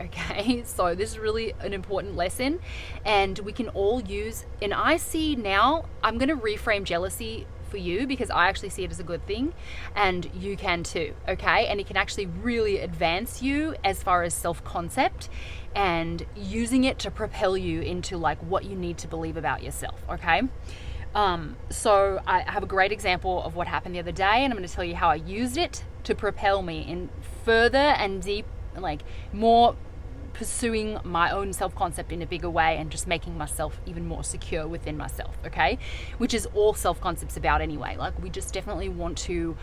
okay? So this is really an important lesson, and we can all use, and I see now, I'm going to reframe jealousy for you because I actually see it as a good thing, and you can too, okay? And it can actually really advance you as far as self-concept and using it to propel you into like what you need to believe about yourself, okay? So I have a great example of what happened the other day, and I'm going to tell you how I used it to propel me in further and deep, like more pursuing my own self-concept in a bigger way and just making myself even more secure within myself, okay? Which is all self-concept's about anyway. Like we just definitely want to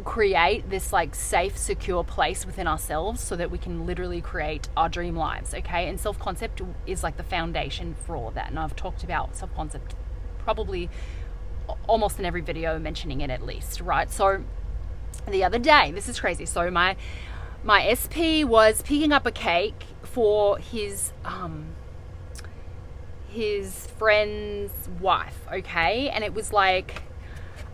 create this like safe, secure place within ourselves so that we can literally create our dream lives, okay? And self-concept is like the foundation for all of that. And I've talked about self-concept probably almost in every video, mentioning it at least, right? So the other day, this is crazy. So my SP was picking up a cake for his friend's wife, okay? And it was like,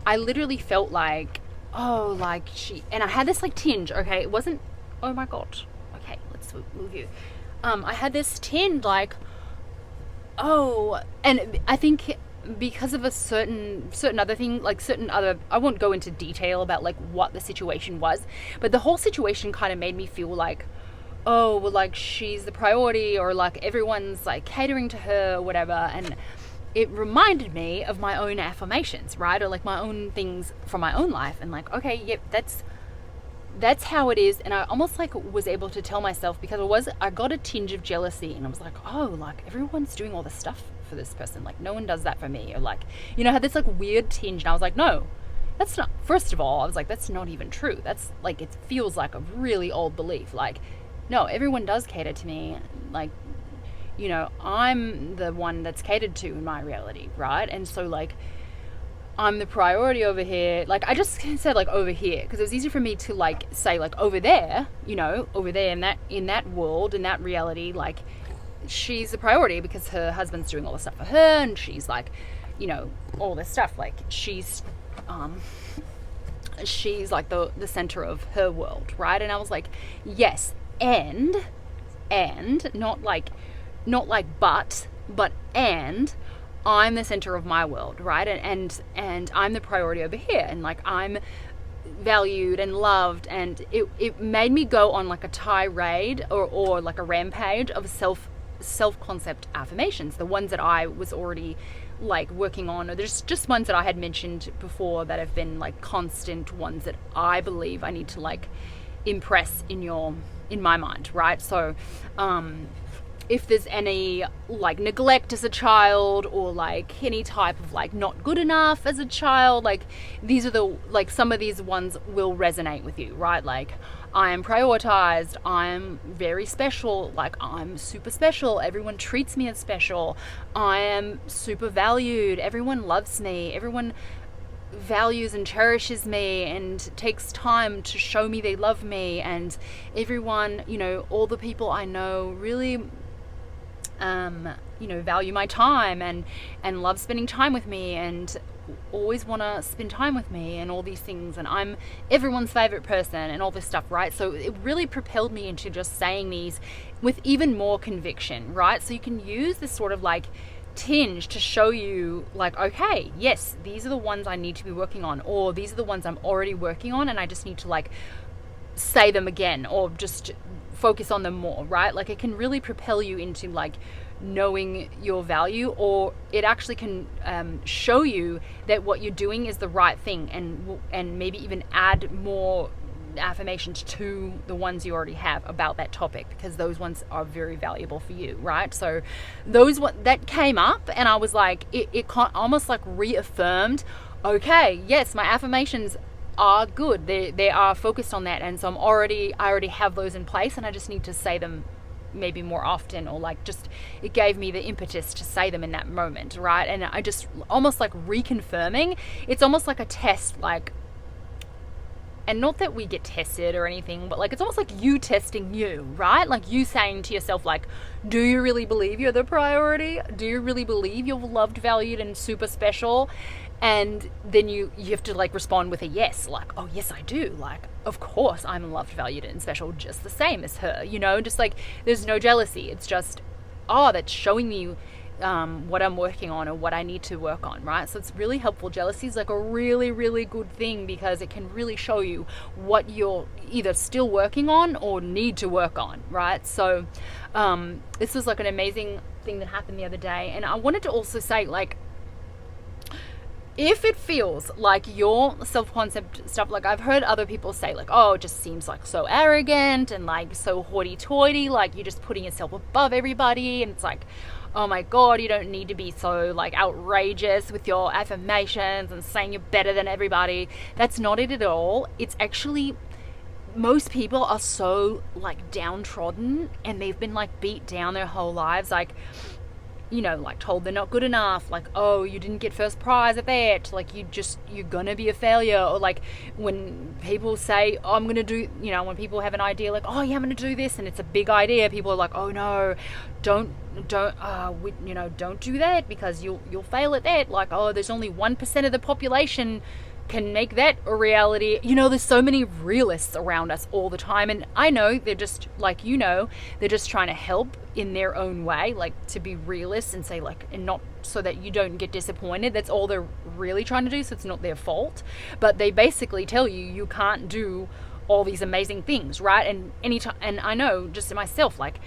I literally felt like, oh, like and I had this like tinge, okay? It wasn't, oh my God, okay, let's move you. I had this tinge like, oh, and I think because of a certain other thing, like certain other, I won't go into detail about like what the situation was, but the whole situation kind of made me feel like, oh, well, like she's the priority, or like everyone's like catering to her or whatever. And it reminded me of my own affirmations, right? Or like my own things from my own life. And like, okay, yep, that's how it is. And I almost like was able to tell myself, because I got a tinge of jealousy, and I was like, oh, like everyone's doing all this stuff for this person, like no one does that for me, or like, you know, I had this like weird tinge, and I was like, no, that's not, first of all, I was like, that's not even true. That's like, it feels like a really old belief. Like, no, everyone does cater to me. Like, you know, I'm the one that's catered to in my reality, right? And so like, I'm the priority over here. Like I just said like over here, because it was easy for me to like say like over there, you know, over there in that world, in that reality, like she's the priority because her husband's doing all the stuff for her, and she's like, you know, all this stuff, like she's like the center of her world, right? And I was like, yes, and not like but and I'm the center of my world, right? And I'm the priority over here, and like I'm valued and loved. And it made me go on like a tirade or like a rampage of self-concept affirmations, the ones that I was already like working on, or there's just ones that I had mentioned before that have been like constant ones that I believe I need to like impress in my mind, right? So if there's any like neglect as a child, or like any type of like not good enough as a child, like these are the, like some of these ones will resonate with you, right? Like I am prioritized, I'm very special, like I'm super special, everyone treats me as special, I am super valued, everyone loves me, everyone values and cherishes me and takes time to show me they love me, and everyone, you know, all the people I know really you know, value my time and love spending time with me and always want to spend time with me and all these things, and I'm everyone's favorite person and all this stuff, right? So it really propelled me into just saying these with even more conviction, right? So you can use this sort of like tinge to show you like, okay, yes, these are the ones I need to be working on, or these are the ones I'm already working on, and I just need to like say them again, or just focus on them more, right? Like it can really propel you into like knowing your value, or it actually can show you that what you're doing is the right thing, and maybe even add more affirmations to the ones you already have about that topic, because those ones are very valuable for you, right? So those that came up, and I was like, it almost like reaffirmed, okay, yes, my affirmations are good, they are focused on that, and so I already have those in place, and I just need to say them maybe more often, or like just it gave me the impetus to say them in that moment, right? And I just almost like reconfirming, it's almost like a test, like, and not that we get tested or anything, but like it's almost like you testing you, right? Like you saying to yourself, like, do you really believe you're the priority? Do you really believe you're loved, valued, and super special? And then you have to like respond with a yes, like, oh yes I do, like of course I'm loved, valued and special just the same as her, you know, just like there's no jealousy. It's just, oh, that's showing me what I'm working on or what I need to work on, right? So it's really helpful. Jealousy is like a really, really good thing because it can really show you what you're either still working on or need to work on, right? So this was like an amazing thing that happened the other day. And I wanted to also say, like, if it feels like your self-concept stuff, like I've heard other people say like, oh, it just seems like so arrogant and like so hoity-toity, like you're just putting yourself above everybody, and it's like, oh my God, you don't need to be so like outrageous with your affirmations and saying you're better than everybody. That's not it at all. It's actually, most people are so like downtrodden and they've been like beat down their whole lives, like, you know, like told they're not good enough, like, oh, you didn't get first prize at that, like you're gonna be a failure. Or like when people say, oh, I'm gonna do, you know, when people have an idea like, oh yeah, I'm gonna do this, and it's a big idea, people are like, oh no, don't you know, don't do that because you'll fail at that. Like, oh, there's only 1% of the population can make that a reality. You know, there's so many realists around us all the time, and I know they're just like, you know, they're just trying to help in their own way, like to be realists and say like, and not so that you don't get disappointed. That's all they're really trying to do, so it's not their fault. But they basically tell you can't do all these amazing things, right? And anytime, and I know just myself, like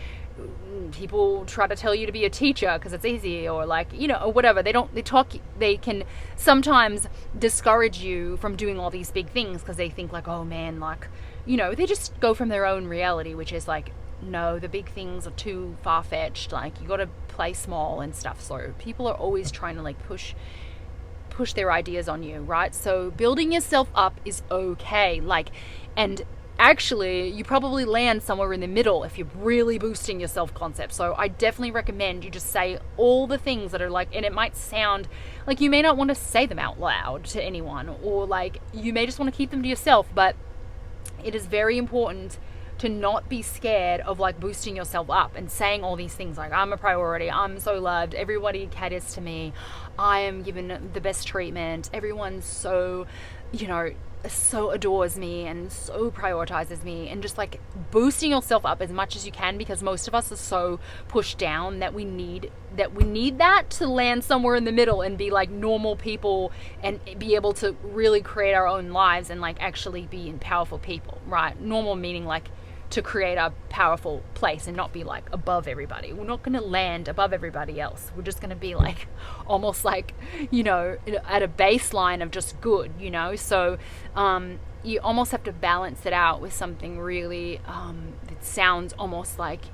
people try to tell you to be a teacher because it's easy, or like, you know, or whatever. They can sometimes discourage you from doing all these big things because they think like, oh man, like, you know, they just go from their own reality, which is like, no, the big things are too far-fetched, like you got to play small and stuff. So people are always trying to like push their ideas on you, right? So building yourself up is okay, like, and actually you probably land somewhere in the middle if you're really boosting your self-concept. So I definitely recommend you just say all the things that are like, and it might sound like you may not want to say them out loud to anyone, or like you may just want to keep them to yourself, but it is very important to not be scared of like boosting yourself up and saying all these things like, I'm a priority, I'm so loved, everybody caters to me, I am given the best treatment, everyone's so, you know, so adores me and so prioritizes me, and just like boosting yourself up as much as you can, because most of us are so pushed down that we need that to land somewhere in the middle and be like normal people and be able to really create our own lives and like actually be powerful people, right? Normal meaning like to create a powerful place and not be like above everybody. We're not going to land above everybody else. We're just going to be like almost like, you know, at a baseline of just good, you know. So you almost have to balance it out with something really that sounds almost like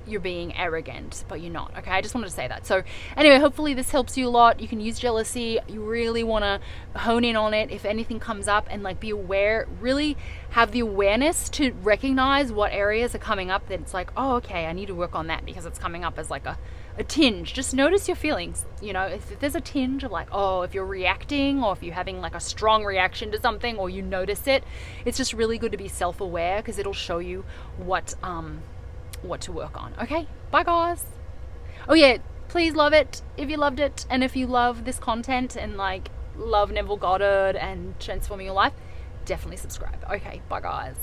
you're being arrogant, but you're not. Okay, I just wanted to say that. So anyway, hopefully this helps you a lot. You can use jealousy. You really want to hone in on it if anything comes up, and like be aware, really have the awareness to recognize what areas are coming up that it's like, oh, okay, I need to work on that because it's coming up as like a tinge. Just notice your feelings. You know, if there's a tinge of like, oh, if you're reacting or if you're having like a strong reaction to something or you notice it, it's just really good to be self-aware because it'll show you what to work on. Okay, bye guys. Oh yeah, please love it if you loved it, and if you love this content and like love Neville Goddard and transforming your life, definitely subscribe. Okay, bye guys.